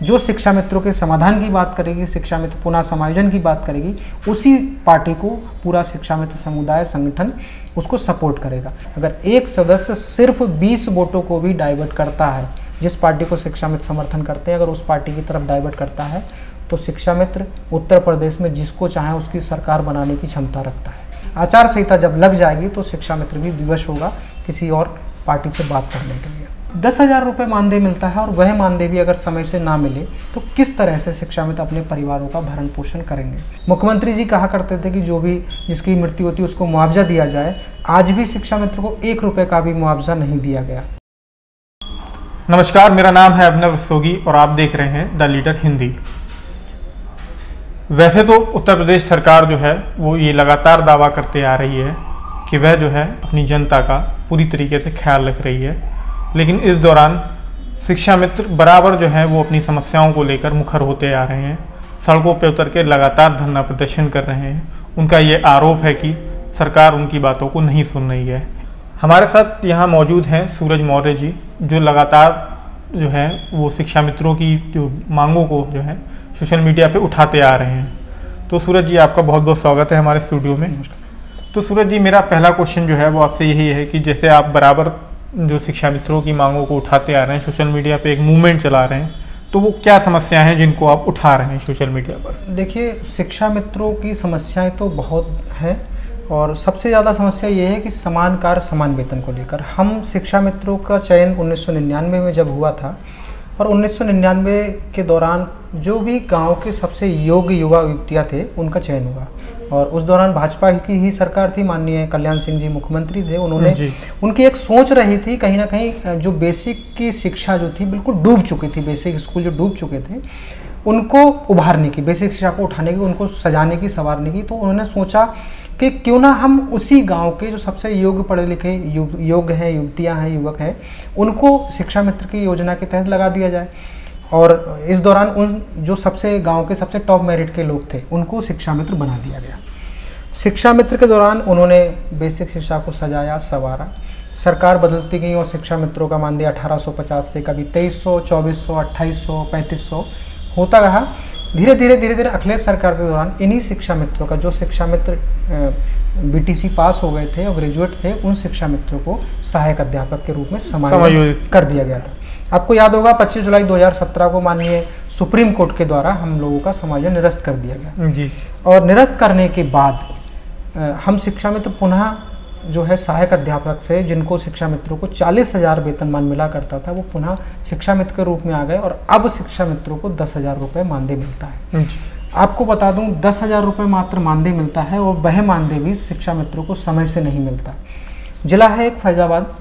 जो शिक्षा मित्रों के समाधान की बात करेगी, शिक्षा मित्र पुनः समायोजन की बात करेगी, उसी पार्टी को पूरा शिक्षा मित्र समुदाय संगठन उसको सपोर्ट करेगा। अगर एक सदस्य सिर्फ 20 वोटों को भी डाइवर्ट करता है, जिस पार्टी को शिक्षा मित्र समर्थन करते हैं, अगर उस पार्टी की तरफ डाइवर्ट करता है, तो शिक्षा मित्र उत्तर प्रदेश में जिसको चाहे उसकी सरकार बनाने की क्षमता रखता है। आचार संहिता जब लग जाएगी तो शिक्षा मित्र भी विवश होगा किसी और पार्टी से बात करने के लिए। 10,000 रुपये मानदेय मिलता है और वह मानदेय भी अगर समय से ना मिले तो किस तरह से शिक्षा मित्र अपने परिवारों का भरण पोषण करेंगे। मुख्यमंत्री जी कहा करते थे कि जो भी जिसकी मृत्यु होती है उसको मुआवजा दिया जाए। आज भी शिक्षा मित्र को 1 रुपये का भी मुआवजा नहीं दिया गया। नमस्कार, मेरा नाम है अभिनव रस्तोगी और आप देख रहे हैं द लीडर हिंदी। वैसे तो उत्तर प्रदेश सरकार जो है वो ये लगातार दावा करते आ रही है कि वह जो है अपनी जनता का पूरी तरीके से ख्याल रख रही है, लेकिन इस दौरान शिक्षा मित्र बराबर जो है वो अपनी समस्याओं को लेकर मुखर होते आ रहे हैं। सड़कों पर उतर के लगातार धरना प्रदर्शन कर रहे हैं। उनका ये आरोप है कि सरकार उनकी बातों को नहीं सुन रही है। हमारे साथ यहाँ मौजूद हैं सूरज मौर्य जी, जो लगातार जो है वो शिक्षा मित्रों की जो मांगों को जो है सोशल मीडिया पे उठाते आ रहे हैं। तो सूरज जी, आपका बहुत बहुत स्वागत है हमारे स्टूडियो में। तो सूरज जी, मेरा पहला क्वेश्चन जो है वो आपसे यही है कि जैसे आप बराबर जो शिक्षा मित्रों की मांगों को उठाते आ रहे हैं, सोशल मीडिया पे एक मूवमेंट चला रहे हैं, तो वो क्या समस्याएं हैं जिनको आप उठा रहे हैं सोशल मीडिया पर? देखिए, शिक्षा मित्रों की समस्याएं तो बहुत हैं और सबसे ज़्यादा समस्या ये है कि समान कार्य समान वेतन को लेकर। हम शिक्षा मित्रों का चयन 1999 में जब हुआ था और 1999 के दौरान जो भी गांव के सबसे योग्य युवा युवतियाँ थे उनका चयन हुआ और उस दौरान भाजपा की ही सरकार थी, माननीय कल्याण सिंह जी मुख्यमंत्री थे। उन्होंने उनकी एक सोच रही थी कहीं ना कहीं जो बेसिक की शिक्षा जो थी बिल्कुल डूब चुकी थी, बेसिक स्कूल जो डूब चुके थे उनको उभारने की, बेसिक शिक्षा को उठाने की, उनको सजाने की, संवारने की। तो उन्होंने सोचा कि क्यों ना हम उसी गांव के जो सबसे योग्य पढ़े लिखे योग्य हैं, युवतियां हैं, युवक हैं, उनको शिक्षा मित्र की योजना के तहत लगा दिया जाए। और इस दौरान उन जो सबसे गांव के सबसे टॉप मेरिट के लोग थे उनको शिक्षा मित्र बना दिया गया। शिक्षा मित्र के दौरान उन्होंने बेसिक शिक्षा को सजाया, संवारा। सरकार बदलती गई और शिक्षा मित्रों का मानदेय 1850 से कभी 2300, 2400, 2800, 3500 होता रहा। धीरे धीरे अखिलेश सरकार के दौरान इन्हीं शिक्षा मित्रों का, जो शिक्षा मित्र बीटीसी पास हो गए थे और ग्रेजुएट थे, उन शिक्षा मित्रों को सहायक अध्यापक के रूप में समायोजित कर दिया गया था। आपको याद होगा 25 जुलाई 2017 को माननीय सुप्रीम कोर्ट के द्वारा हम लोगों का समायोजन निरस्त कर दिया गया जी। और निरस्त करने के बाद हम शिक्षा मित्र पुनः जो है सहायक अध्यापक से, जिनको शिक्षा मित्रों को 40,000 वेतनमान मिला करता था, वो पुनः शिक्षा मित्र के रूप में आ गए और अब शिक्षा मित्रों को 10,000 रुपये मानदेय मिलता है। आपको बता दूं 10,000 रुपये मात्र मानदेय मिलता है और वह मानदेय भी शिक्षा मित्रों को समय से नहीं मिलता। जिला है एक फैजाबाद,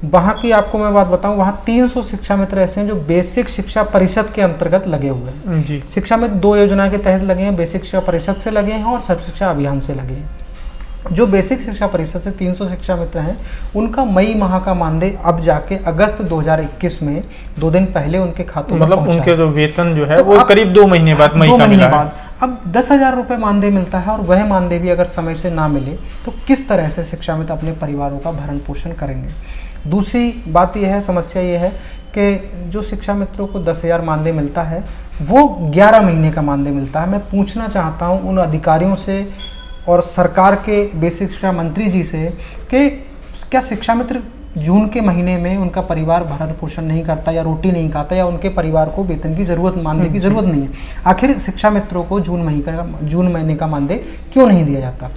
वहाँ की आपको मैं बात बताऊं, वहाँ 300 शिक्षा मित्र ऐसे हैं जो बेसिक शिक्षा परिषद के अंतर्गत लगे हुए हैं जी। शिक्षा मित्र 2 योजना के तहत लगे हैं, बेसिक शिक्षा परिषद से लगे हैं और सर्व शिक्षा अभियान से लगे हैं। जो बेसिक शिक्षा परिषद से 300 शिक्षा मित्र हैं, उनका मई माह का मानदेय अब जाके अगस्त 2021 में 2 दिन पहले उनके खातों में मतलब उनके जो वेतन जो है वो करीब 2 महीने बाद, मई का मिला है। अब 10,000 रुपये मानदेय मिलता है और वह मानदेय भी अगर समय से ना मिले तो किस तरह से शिक्षा मित्र अपने परिवारों का भरण पोषण करेंगे। दूसरी बात यह है, समस्या ये है कि जो शिक्षा मित्रों को 10,000 मानदेय मिलता है वो 11 महीने का मानदेय मिलता है। मैं पूछना चाहता हूँ उन अधिकारियों से और सरकार के बेसिक शिक्षा मंत्री जी से कि क्या शिक्षा मित्र जून के महीने में उनका परिवार भरण पोषण नहीं करता या रोटी नहीं खाता या उनके परिवार को वेतन की ज़रूरत, मानदेय की ज़रूरत नहीं है? आखिर शिक्षा मित्रों को जून महीने का मानदेय क्यों नहीं दिया जाता?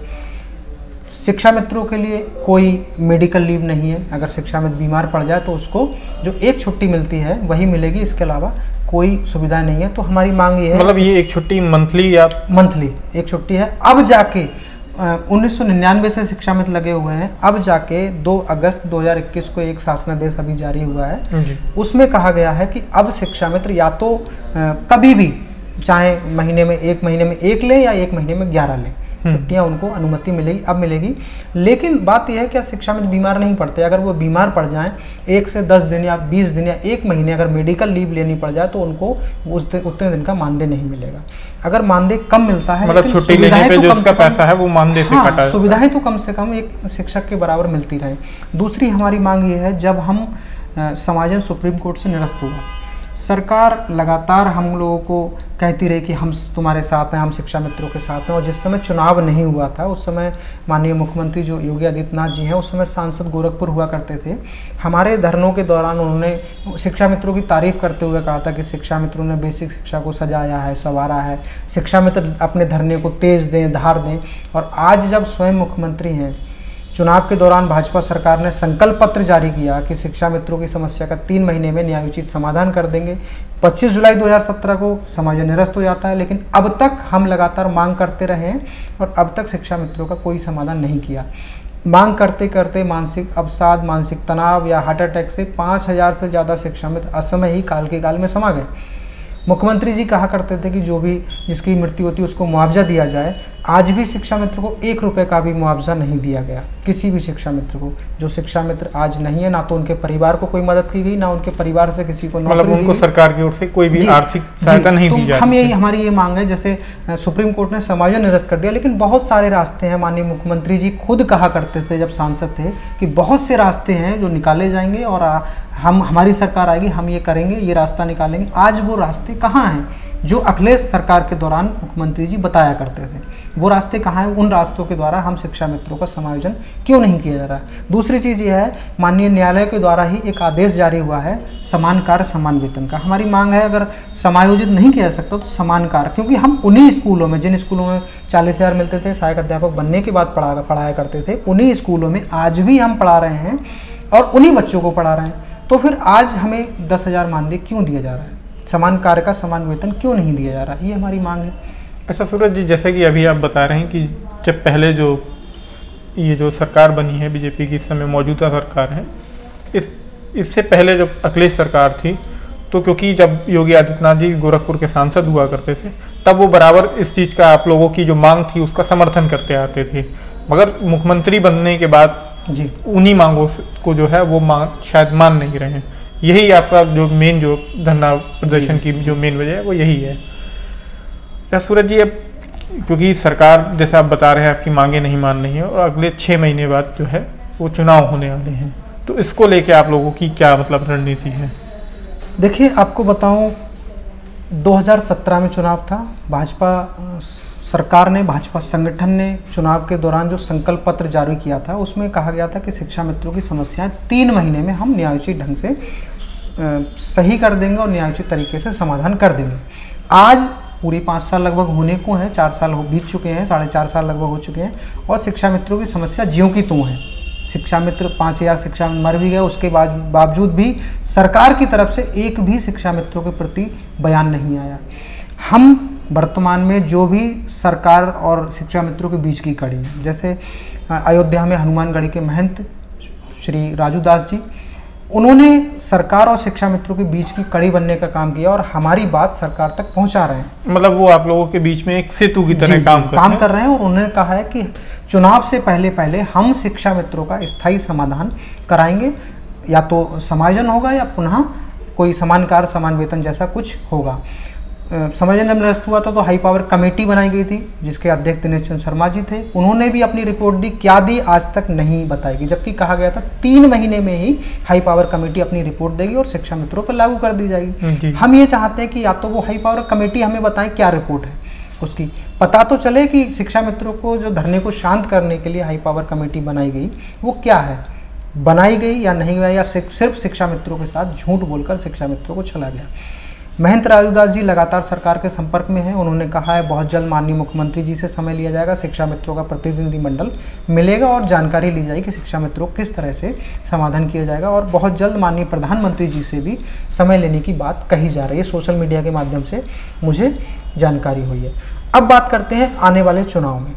शिक्षा मित्रों के लिए कोई मेडिकल लीव नहीं है। अगर शिक्षा मित्र बीमार पड़ जाए तो उसको जो एक छुट्टी मिलती है वही मिलेगी, इसके अलावा कोई सुविधा नहीं है। तो हमारी मांग ये है, मतलब ये एक छुट्टी मंथली या मंथली एक छुट्टी है। अब जाके 1999 से शिक्षा मित्र लगे हुए हैं, अब जाके 2 अगस्त 2021 को एक शासनादेश अभी जारी हुआ है, उसमें कहा गया है कि अब शिक्षा मित्र या तो कभी भी, चाहे महीने में 1 महीने में 1 ले या 1 महीने में 11 ले, छुट्टियां उनको अनुमति मिलेगी, अब मिलेगी। लेकिन बात यह है कि शिक्षा मित्र बीमार नहीं पड़ते। अगर वो बीमार पड़ जाएं 1 से 10 दिन या 20 दिन या 1 महीने अगर मेडिकल लीव लेनी पड़ जाए तो उनको उतने दिन का मानदेय नहीं मिलेगा। अगर मानदेय कम मिलता है, मतलब छुट्टी लेने पे जो उसका पैसा है वो मानदेय से कटा है, सुविधाएं तो कम से कम एक शिक्षक के बराबर मिलती रहे। दूसरी हमारी मांग ये है, जब हम समायोजन सुप्रीम कोर्ट से निरस्त हुआ, सरकार लगातार हम लोगों को कहती रही कि हम तुम्हारे साथ हैं, हम शिक्षा मित्रों के साथ हैं। और जिस समय चुनाव नहीं हुआ था उस समय माननीय मुख्यमंत्री जो योगी आदित्यनाथ जी हैं उस समय सांसद गोरखपुर हुआ करते थे। हमारे धरनों के दौरान उन्होंने शिक्षा मित्रों की तारीफ करते हुए कहा था कि शिक्षा मित्रों ने बेसिक शिक्षा को सजाया है, संवारा है, शिक्षा मित्र अपने धरने को तेज दें, धार दें। और आज जब स्वयं मुख्यमंत्री हैं, चुनाव के दौरान भाजपा सरकार ने संकल्प पत्र जारी किया कि शिक्षा मित्रों की समस्या का 3 महीने में न्यायोचित समाधान कर देंगे। 25 जुलाई 2017 को समायोजन निरस्त हो जाता है, लेकिन अब तक हम लगातार मांग करते रहे हैं और अब तक शिक्षा मित्रों का कोई समाधान नहीं किया। मांग करते करते मानसिक अवसाद, मानसिक तनाव या हार्ट अटैक से 5000 से ज़्यादा शिक्षा मित्र असमय ही काल के काल में समा गए। मुख्यमंत्री जी कहा करते थे कि जो भी जिसकी मृत्यु होती है उसको मुआवजा दिया जाए। आज भी शिक्षा मित्र को 1 रुपये का भी मुआवजा नहीं दिया गया, किसी भी शिक्षा मित्र को। जो शिक्षा मित्र आज नहीं है, ना तो उनके परिवार को कोई मदद की गई, ना उनके परिवार से किसी को नौकरी दी उनको गई। सरकार की ओर से कोई भी आर्थिक सहायता नहीं दी जा रही। हम यही हमारी ये मांग है, जैसे सुप्रीम कोर्ट ने समायोजन निरस्त कर दिया, लेकिन बहुत सारे रास्ते हैं। माननीय मुख्यमंत्री जी खुद कहा करते थे जब सांसद थे कि बहुत से रास्ते हैं जो निकाले जाएंगे और हमारी सरकार आएगी, हम ये करेंगे, ये रास्ता निकालेंगे। आज वो रास्ते कहाँ हैं जो अखिलेश सरकार के दौरान मुख्यमंत्री जी बताया करते थे? वो रास्ते कहाँ हैं? उन रास्तों के द्वारा हम शिक्षा मित्रों का समायोजन क्यों नहीं किया जा रहा है? दूसरी चीज़ ये है, माननीय न्यायालय के द्वारा ही एक आदेश जारी हुआ है समान कार्य समान वेतन का। हमारी मांग है अगर समायोजित नहीं किया जा सकता तो समान कार्य, क्योंकि हम उन्हीं स्कूलों में, जिन स्कूलों में 40,000 मिलते थे, सहायक अध्यापक बनने के बाद पढ़ाया करते थे, उन्हीं स्कूलों में आज भी हम पढ़ा रहे हैं और उन्हीं बच्चों को पढ़ा रहे हैं। तो फिर आज हमें 10,000 मानदेय क्यों दिया जा रहा है? समान कार्य का समान वेतन क्यों नहीं दिया जा रहा? ये हमारी मांग है। अच्छा सूरज जी, जैसे कि अभी आप बता रहे हैं कि जब पहले ये जो सरकार बनी है बीजेपी की, इस समय मौजूदा सरकार है, इससे पहले जब अखिलेश सरकार थी, तो क्योंकि जब योगी आदित्यनाथ जी गोरखपुर के सांसद हुआ करते थे, तब वो बराबर इस चीज़ का आप लोगों की जो मांग थी उसका समर्थन करते आते थे। मगर मुख्यमंत्री बनने के बाद जी उन्हीं मांगों को जो है वो शायद मान नहीं रहे हैं। यही आपका जो मेन जो धरना प्रदर्शन की जो मेन वजह है वो यही है। क्या सूरज जी, अब क्योंकि सरकार जैसे आप बता रहे हैं आपकी मांगे नहीं मान रही है और अगले 6 महीने बाद जो है वो चुनाव होने वाले हैं, तो इसको लेके आप लोगों की क्या मतलब रणनीति है? देखिए, आपको बताऊं 2017 में चुनाव था। भाजपा सरकार ने, भाजपा संगठन ने चुनाव के दौरान जो संकल्प पत्र जारी किया था उसमें कहा गया था कि शिक्षा मित्रों की समस्याएं 3 महीने में हम न्यायोचित ढंग से सही कर देंगे और न्यायोचित तरीके से समाधान कर देंगे। आज पूरे 5 साल लगभग होने को हैं, 4 साल बीत चुके हैं, 4.5 साल लगभग हो चुके हैं और शिक्षा मित्रों की समस्या ज्यों की त्यों है। शिक्षा मित्र 5000 शिक्षा मर भी गए, उसके बावजूद भी सरकार की तरफ से एक भी शिक्षा मित्रों के प्रति बयान नहीं आया। हम वर्तमान में जो भी सरकार और शिक्षा मित्रों के बीच की कड़ी है, जैसे अयोध्या में हनुमानगढ़ी के महंत श्री राजू दास जी, उन्होंने सरकार और शिक्षा मित्रों के बीच की कड़ी बनने का काम किया और हमारी बात सरकार तक पहुंचा रहे हैं। मतलब वो आप लोगों के बीच में एक सेतु की तरह काम कर रहे हैं और उन्होंने कहा है कि चुनाव से पहले हम शिक्षा मित्रों का स्थायी समाधान कराएंगे, या तो समायोजन होगा या पुनः कोई समान कार्य समान वेतन जैसा कुछ होगा। समायोजन जब निरस्त हुआ था तो हाई पावर कमेटी बनाई गई थी जिसके अध्यक्ष दिनेश चंद्र शर्मा जी थे। उन्होंने भी अपनी रिपोर्ट दी, क्या दी आज तक नहीं बताई गई, जबकि कहा गया था 3 महीने में ही हाई पावर कमेटी अपनी रिपोर्ट देगी और शिक्षा मित्रों पर लागू कर दी जाएगी। हम ये चाहते हैं कि या तो वो हाई पावर कमेटी हमें बताएं क्या रिपोर्ट है, उसकी पता तो चले कि शिक्षा मित्रों को जो धरने को शांत करने के लिए हाई पावर कमेटी बनाई गई वो क्या है, बनाई गई या नहीं गई, या सिर्फ शिक्षा मित्रों के साथ झूठ बोलकर शिक्षा मित्रों को चला गया। महंत राजूदास जी लगातार सरकार के संपर्क में हैं। उन्होंने कहा है बहुत जल्द माननीय मुख्यमंत्री जी से समय लिया जाएगा, शिक्षा मित्रों का प्रतिनिधिमंडल मिलेगा और जानकारी ली जाएगी कि शिक्षा मित्रों को किस तरह से समाधान किया जाएगा, और बहुत जल्द माननीय प्रधानमंत्री जी से भी समय लेने की बात कही जा रही है। सोशल मीडिया के माध्यम से मुझे जानकारी हुई है। अब बात करते हैं आने वाले चुनाव में।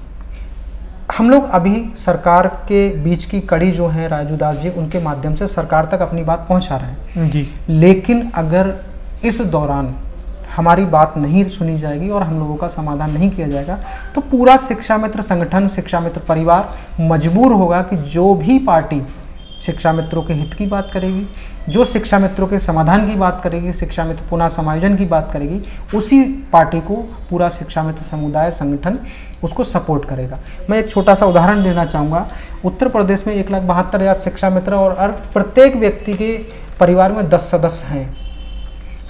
हम लोग अभी सरकार के बीच की कड़ी जो है राजू दास जी, उनके माध्यम से सरकार तक अपनी बात पहुंचा रहे हैं जी। लेकिन अगर इस दौरान हमारी बात नहीं सुनी जाएगी और हम लोगों का समाधान नहीं किया जाएगा तो पूरा शिक्षा मित्र संगठन, शिक्षा मित्र परिवार मजबूर होगा कि जो भी पार्टी शिक्षा मित्रों के हित की बात करेगी, जो शिक्षा मित्रों के समाधान की बात करेगी, शिक्षा मित्र पुनः समायोजन की बात करेगी, उसी पार्टी को पूरा शिक्षा मित्र समुदाय संगठन उसको सपोर्ट करेगा। मैं एक छोटा सा उदाहरण देना चाहूँगा। उत्तर प्रदेश में 1,72,000 शिक्षा मित्र और प्रत्येक व्यक्ति के परिवार में 10 सदस्य हैं।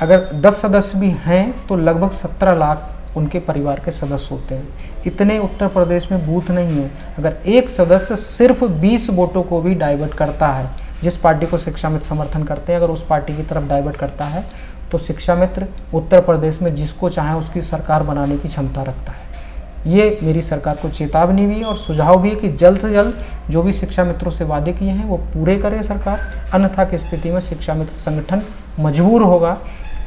अगर 10 सदस्य भी हैं तो लगभग 17 लाख उनके परिवार के सदस्य होते हैं। इतने उत्तर प्रदेश में बूथ नहीं है। अगर एक सदस्य सिर्फ 20 वोटों को भी डाइवर्ट करता है, जिस पार्टी को शिक्षा मित्र समर्थन करते हैं, अगर उस पार्टी की तरफ डाइवर्ट करता है तो शिक्षा मित्र उत्तर प्रदेश में जिसको चाहे उसकी सरकार बनाने की क्षमता रखता है। ये मेरी सरकार को चेतावनी भी है और सुझाव भी है कि जल्द से जल्द जो भी शिक्षा मित्रों से वादे किए हैं वो पूरे करे सरकार, अन्यथा की स्थिति में शिक्षा मित्र संगठन मजबूर होगा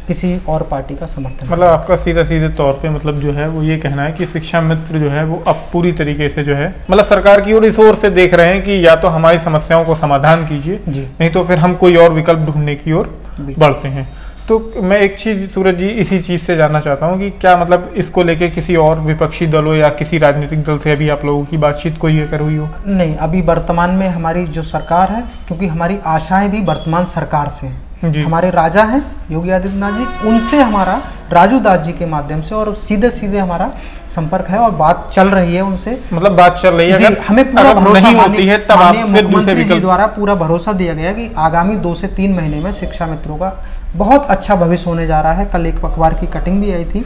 किसी और पार्टी का समर्थन। मतलब आपका सीधे तौर पे मतलब जो है वो ये कहना है कि शिक्षा मित्र जो है वो अब पूरी तरीके से जो है मतलब सरकार की ओर इस ओर से देख रहे हैं कि या तो हमारी समस्याओं को समाधान कीजिए, नहीं तो फिर हम कोई और विकल्प ढूंढने की ओर बढ़ते हैं। तो मैं एक चीज़ सूरज जी इसी चीज़ से जानना चाहता हूँ कि क्या मतलब इसको लेके किसी और विपक्षी दलों या किसी राजनीतिक दल से अभी आप लोगों की बातचीत कोई अगर हुई हो? नहीं, अभी वर्तमान में हमारी जो सरकार है, क्योंकि हमारी आशाएं भी वर्तमान सरकार से हैं। हमारे राजा हैं योगी आदित्यनाथ जी, उनसे हमारा राजू दास जी के माध्यम से और सीधे सीधे हमारा संपर्क है और बात चल रही है उनसे। मतलब बात चल रही है, अगर हमें पूरा भरोसा नहीं होती है तब आप फिर दूसरे मुख्यमंत्री जी द्वारा पूरा भरोसा दिया गया कि आगामी 2 से 3 महीने में शिक्षा मित्रों का बहुत अच्छा भविष्य होने जा रहा है। कल एक अखबार की कटिंग भी आई थी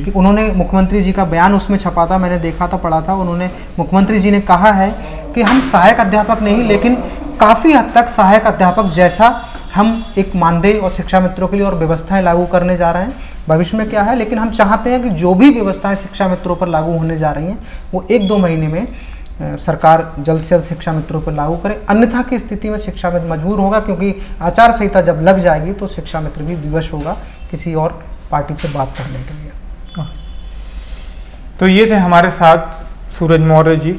कि उन्होंने मुख्यमंत्री जी का बयान उसमें छपा था, मैंने देखा था, पढ़ा था। उन्होंने मुख्यमंत्री जी ने कहा है कि हम सहायक अध्यापक नहीं, लेकिन काफ़ी हद तक सहायक अध्यापक जैसा हम एक मानदेय और शिक्षा मित्रों के लिए और व्यवस्थाएं लागू करने जा रहे हैं। भविष्य में क्या है, लेकिन हम चाहते हैं कि जो भी व्यवस्थाएं शिक्षा मित्रों पर लागू होने जा रही हैं वो 1-2 महीने में सरकार जल्द से जल्द शिक्षा मित्रों पर लागू करे, अन्यथा की स्थिति में शिक्षा मित्र मजबूर होगा, क्योंकि आचार संहिता जब लग जाएगी तो शिक्षा मित्र भी विवश होगा किसी और पार्टी से बात करने के लिए। तो ये थे हमारे साथ सूरज मौर्य जी,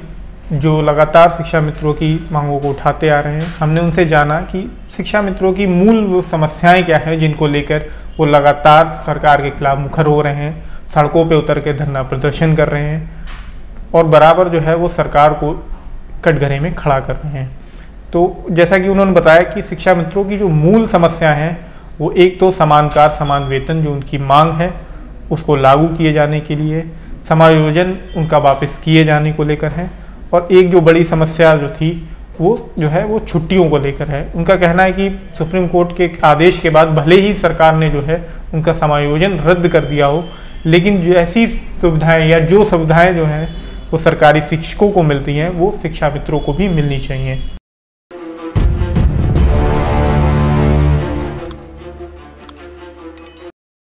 जो लगातार शिक्षा मित्रों की मांगों को उठाते आ रहे हैं। हमने उनसे जाना कि शिक्षा मित्रों की मूल वो समस्याएं क्या हैं जिनको लेकर वो लगातार सरकार के खिलाफ मुखर हो रहे हैं, सड़कों पे उतर के धरना प्रदर्शन कर रहे हैं और बराबर जो है वो सरकार को कटघरे में खड़ा कर रहे हैं। तो जैसा कि उन्होंने बताया कि शिक्षा मित्रों की जो मूल समस्या हैं वो एक तो समान कार्य समान वेतन जो उनकी मांग है उसको लागू किए जाने के लिए, समायोजन उनका वापस किए जाने को लेकर है, और एक जो बड़ी समस्या जो थी वो जो है वो छुट्टियों को लेकर है। उनका कहना है कि सुप्रीम कोर्ट के आदेश के बाद भले ही सरकार ने जो है उनका समायोजन रद्द कर दिया हो, लेकिन जो ऐसी सुविधाएं या जो सुविधाएं जो हैं वो सरकारी शिक्षकों को मिलती हैं वो शिक्षा मित्रों को भी मिलनी चाहिए।